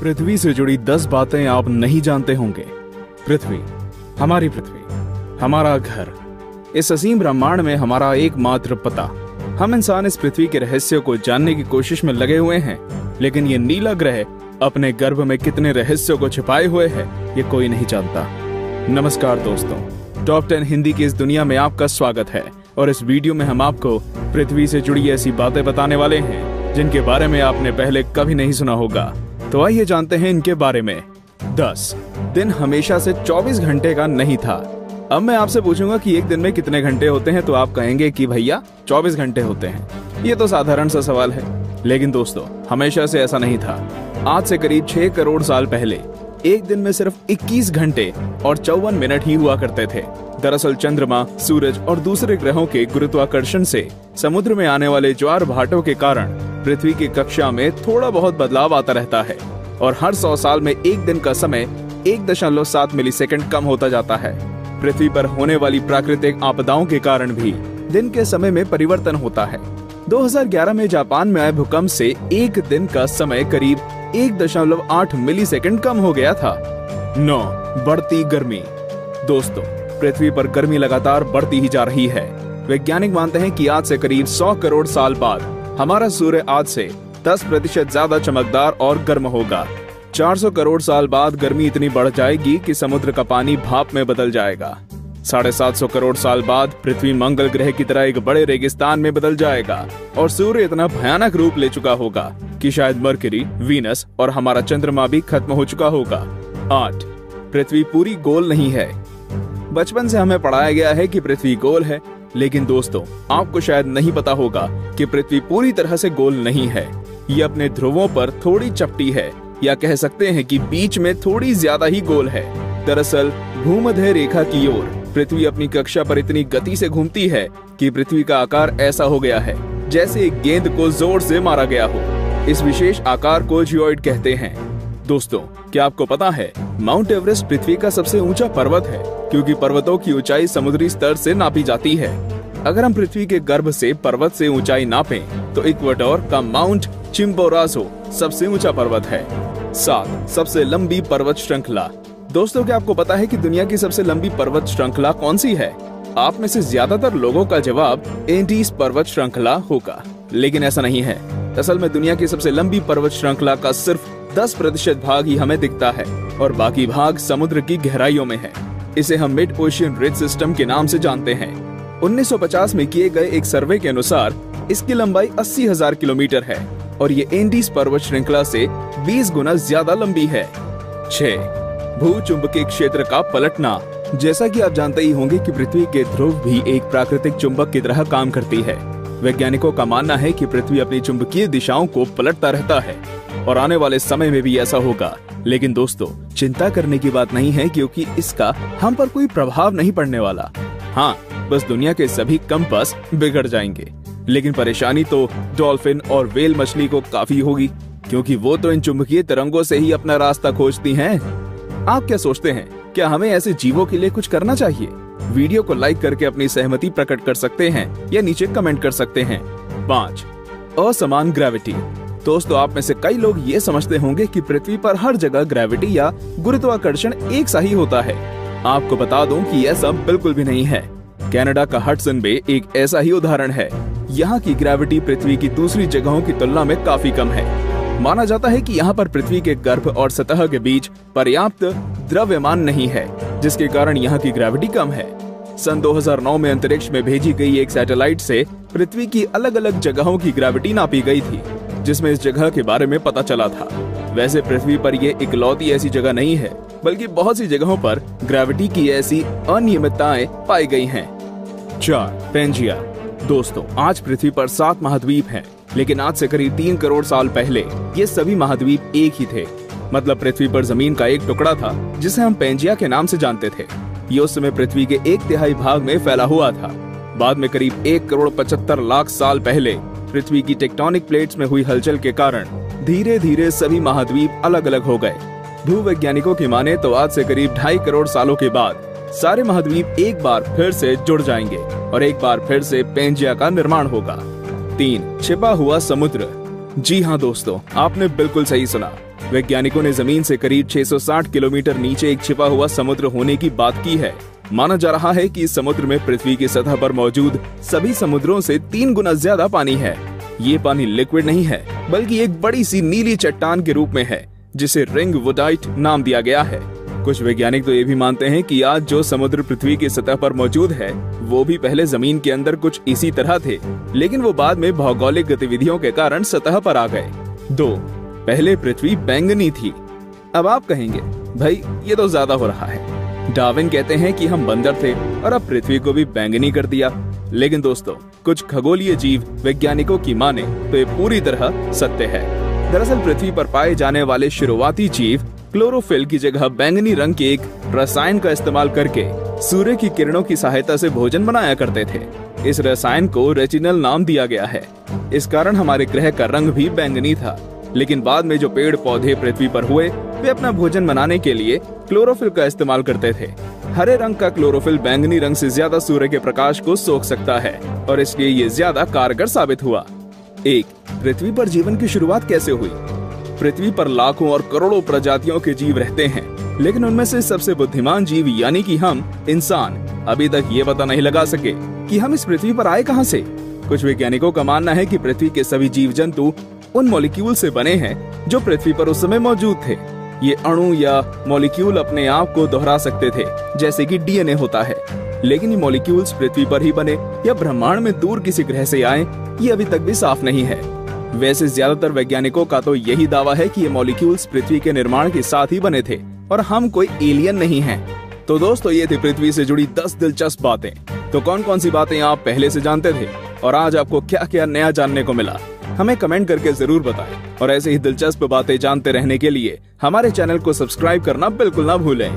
पृथ्वी से जुड़ी 10 बातें आप नहीं जानते होंगे। पृथ्वी, हमारी पृथ्वी, हमारा घर, इस असीम ब्रह्मांड में हमारा एकमात्र पता। हम इंसान इस पृथ्वी के रहस्य को जानने की कोशिश में लगे हुए हैं, लेकिन ये नीला ग्रह अपने गर्भ में कितने रहस्यों को छिपाए हुए है, ये कोई नहीं जानता। नमस्कार दोस्तों, टॉप 10 हिंदी की इस दुनिया में आपका स्वागत है और इस वीडियो में हम आपको पृथ्वी से जुड़ी ऐसी बातें बताने वाले हैं जिनके बारे में आपने पहले कभी नहीं सुना होगा। तो आइए जानते हैं इनके बारे में। 10 दिन हमेशा से 24 घंटे का नहीं था। अब मैं आपसे पूछूंगा कि एक दिन में कितने घंटे होते हैं, तो आप कहेंगे कि भैया 24 घंटे होते हैं। ये तो साधारण सा सवाल है, लेकिन दोस्तों हमेशा से ऐसा नहीं था। आज से करीब 6 करोड़ साल पहले एक दिन में सिर्फ 21 घंटे और 54 मिनट ही हुआ करते थे। दरअसल चंद्रमा, सूरज और दूसरे ग्रहों के गुरुत्वाकर्षण से समुद्र में आने वाले ज्वार भाटों के कारण पृथ्वी की कक्षा में थोड़ा बहुत बदलाव आता रहता है और हर 100 साल में एक दिन का समय 1.7 मिलीसेकंड कम होता जाता है। पृथ्वी पर होने वाली प्राकृतिक आपदाओं के कारण भी दिन के समय में परिवर्तन होता है। 2011 में जापान में आए भूकंप से एक दिन का समय करीब 1.8 मिलीसेकंड कम हो गया था। 9 बढ़ती गर्मी। दोस्तों, पृथ्वी पर गर्मी लगातार बढ़ती ही जा रही है। वैज्ञानिक मानते हैं कि आज से करीब 100 करोड़ साल बाद हमारा सूर्य आज से 10% ज्यादा चमकदार और गर्म होगा। 400 करोड़ साल बाद गर्मी इतनी बढ़ जाएगी कि समुद्र का पानी भाप में बदल जाएगा। 750 करोड़ साल बाद पृथ्वी मंगल ग्रह की तरह एक बड़े रेगिस्तान में बदल जाएगा और सूर्य इतना भयानक रूप ले चुका होगा कि शायद मरकरी, वीनस और हमारा चंद्रमा भी खत्म हो चुका होगा। 8 पृथ्वी पूरी गोल नहीं है। बचपन से हमें पढ़ाया गया है कि पृथ्वी गोल है, लेकिन दोस्तों आपको शायद नहीं पता होगा कि पृथ्वी पूरी तरह से गोल नहीं है। ये अपने ध्रुवों पर थोड़ी चपटी है, या कह सकते हैं कि बीच में थोड़ी ज्यादा ही गोल है। दरअसल भूमध्य रेखा की ओर पृथ्वी अपनी कक्षा पर इतनी गति से घूमती है कि पृथ्वी का आकार ऐसा हो गया है जैसे एक गेंद को जोर से मारा गया हो। इस विशेष आकार को जियोइड कहते हैं। दोस्तों, क्या आपको पता है माउंट एवरेस्ट पृथ्वी का सबसे ऊंचा पर्वत है, क्योंकि पर्वतों की ऊंचाई समुद्री स्तर से नापी जाती है। अगर हम पृथ्वी के गर्भ से पर्वत से ऊंचाई नापें, तो इक्वेडोर का माउंट चिम्बोराजो सबसे ऊंचा पर्वत है। 7 सबसे लंबी पर्वत श्रृंखला। दोस्तों, क्या आपको पता है कि दुनिया की सबसे लंबी पर्वत श्रृंखला कौन सी है? आप में से ज्यादातर लोगों का जवाब एंडीज पर्वत श्रृंखला होगा, लेकिन ऐसा नहीं है। असल में दुनिया की सबसे लंबी पर्वत श्रृंखला का सिर्फ 10% भाग ही हमें दिखता है और बाकी भाग समुद्र की गहराइयों में है। इसे हम मिड ओशियन रिज सिस्टम के नाम से जानते हैं। 1950 में किए गए एक सर्वे के अनुसार इसकी लंबाई 80,000 किलोमीटर है और ये एंडीज पर्वत श्रृंखला से 20 गुना ज्यादा लंबी है। 6 भूचुंबकीय क्षेत्र का पलटना। जैसा कि आप जानते ही होंगे कि पृथ्वी के ध्रुव भी एक प्राकृतिक चुंबक की तरह काम करती है। वैज्ञानिकों का मानना है कि पृथ्वी अपनी चुंबकीय दिशाओं को पलटता रहता है और आने वाले समय में भी ऐसा होगा। लेकिन दोस्तों, चिंता करने की बात नहीं है, क्योंकि इसका हम पर कोई प्रभाव नहीं पड़ने वाला। हाँ, बस दुनिया के सभी कंपास बिगड़ जाएंगे। लेकिन परेशानी तो डॉल्फिन और व्हेल मछली को काफी होगी, क्योंकि वो तो इन चुंबकीय तरंगों से ही अपना रास्ता खोजती हैं। आप क्या सोचते हैं, क्या हमें ऐसे जीवों के लिए कुछ करना चाहिए? वीडियो को लाइक करके अपनी सहमति प्रकट कर सकते हैं या नीचे कमेंट कर सकते हैं। 5 असमान ग्रेविटी। दोस्तों, आप में से कई लोग ये समझते होंगे कि पृथ्वी पर हर जगह ग्रेविटी या गुरुत्वाकर्षण एक सा ही होता है। आपको बता दूं कि ऐसा बिल्कुल भी नहीं है। कनाडा का हडसन बे एक ऐसा ही उदाहरण है। यहाँ की ग्रेविटी पृथ्वी की दूसरी जगहों की तुलना में काफी कम है। माना जाता है कि यहाँ पर पृथ्वी के गर्भ और सतह के बीच पर्याप्त द्रव्यमान नहीं है, जिसके कारण यहाँ की ग्रेविटी कम है। सन 2009 में अंतरिक्ष में भेजी गई एक सैटेलाइट से पृथ्वी की अलग अलग जगहों की ग्रेविटी नापी गई थी, जिसमें इस जगह के बारे में पता चला था। वैसे पृथ्वी पर ये इकलौती ऐसी जगह नहीं है, बल्कि बहुत सी जगहों पर ग्रेविटी की ऐसी अनियमितताएं पाई गई हैं। 4 पेंजिया। दोस्तों, आज पृथ्वी पर 7 महाद्वीप हैं, लेकिन आज से करीब 3 करोड़ साल पहले ये सभी महाद्वीप एक ही थे। मतलब पृथ्वी पर जमीन का एक टुकड़ा था जिसे हम पेंजिया के नाम से जानते थे। ये उस समय पृथ्वी के 1/3 भाग में फैला हुआ था। बाद में करीब 1 करोड़ 75 लाख साल पहले पृथ्वी की टेक्टोनिक प्लेट्स में हुई हलचल के कारण धीरे धीरे सभी महाद्वीप अलग अलग हो गए। भूवैज्ञानिकों की माने तो आज से करीब 2.5 करोड़ सालों के बाद सारे महाद्वीप एक बार फिर से जुड़ जाएंगे और एक बार फिर से पेंजिया का निर्माण होगा। 3 छिपा हुआ समुद्र। जी हाँ दोस्तों, आपने बिल्कुल सही सुना। वैज्ञानिकों ने जमीन से करीब 660 किलोमीटर नीचे एक छिपा हुआ समुद्र होने की बात की है। माना जा रहा है कि इस समुद्र में पृथ्वी की सतह पर मौजूद सभी समुद्रों से 3 गुना ज्यादा पानी है। ये पानी लिक्विड नहीं है, बल्कि एक बड़ी सी नीली चट्टान के रूप में है, जिसे रिंग वुडाइट नाम दिया गया है। कुछ वैज्ञानिक तो ये भी मानते हैं कि आज जो समुद्र पृथ्वी की सतह पर मौजूद है, वो भी पहले जमीन के अंदर कुछ इसी तरह थे, लेकिन वो बाद में भौगोलिक गतिविधियों के कारण सतह पर आ गए। 2. पहले पृथ्वी बैंगनी थी। अब आप कहेंगे, भाई ये तो ज्यादा हो रहा है। डार्विन कहते हैं कि हम बंदर थे और अब पृथ्वी को भी बैंगनी कर दिया। लेकिन दोस्तों, कुछ खगोलीय जीव वैज्ञानिकों की माने तो ये पूरी तरह सत्य है। दरअसल पृथ्वी पर पाए जाने वाले शुरुआती जीव क्लोरोफिल की जगह बैंगनी रंग के एक रसायन का इस्तेमाल करके सूर्य की किरणों की सहायता से भोजन बनाया करते थे। इस रसायन को रेटिनल नाम दिया गया है। इस कारण हमारे ग्रह का रंग भी बैंगनी था। लेकिन बाद में जो पेड़ पौधे पृथ्वी पर हुए, वे अपना भोजन बनाने के लिए क्लोरोफिल का इस्तेमाल करते थे। हरे रंग का क्लोरोफिल बैंगनी रंग से ज्यादा सूर्य के प्रकाश को सोख सकता है और इसलिए ये ज्यादा कारगर साबित हुआ। 1. पृथ्वी पर जीवन की शुरुआत कैसे हुई? पृथ्वी पर लाखों और करोड़ों प्रजातियों के जीव रहते हैं, लेकिन उनमें से सबसे बुद्धिमान जीव यानी कि हम इंसान अभी तक ये पता नहीं लगा सके कि हम इस पृथ्वी पर आए कहां से। कुछ वैज्ञानिकों का मानना है कि पृथ्वी के सभी जीव जंतु उन मॉलिक्यूल से बने हैं जो पृथ्वी पर उस समय मौजूद थे। ये अणु या मॉलिक्यूल अपने आप को दोहरा सकते थे, जैसे कि डीएनए होता है। लेकिन ये मॉलिक्यूल्स पृथ्वी पर ही बने या ब्रह्मांड में दूर किसी ग्रह से आए, ये अभी तक भी साफ नहीं है। वैसे ज्यादातर वैज्ञानिकों का तो यही दावा है कि ये मॉलिक्यूल्स पृथ्वी के निर्माण के साथ ही बने थे और हम कोई एलियन नहीं हैं। तो दोस्तों, ये थी पृथ्वी से जुड़ी 10 दिलचस्प बातें। तो कौन कौन सी बातें आप पहले से जानते थे और आज आपको क्या क्या नया जानने को मिला, हमें कमेंट करके जरूर बताएं। और ऐसे ही दिलचस्प बातें जानते रहने के लिए हमारे चैनल को सब्सक्राइब करना बिल्कुल ना भूलें।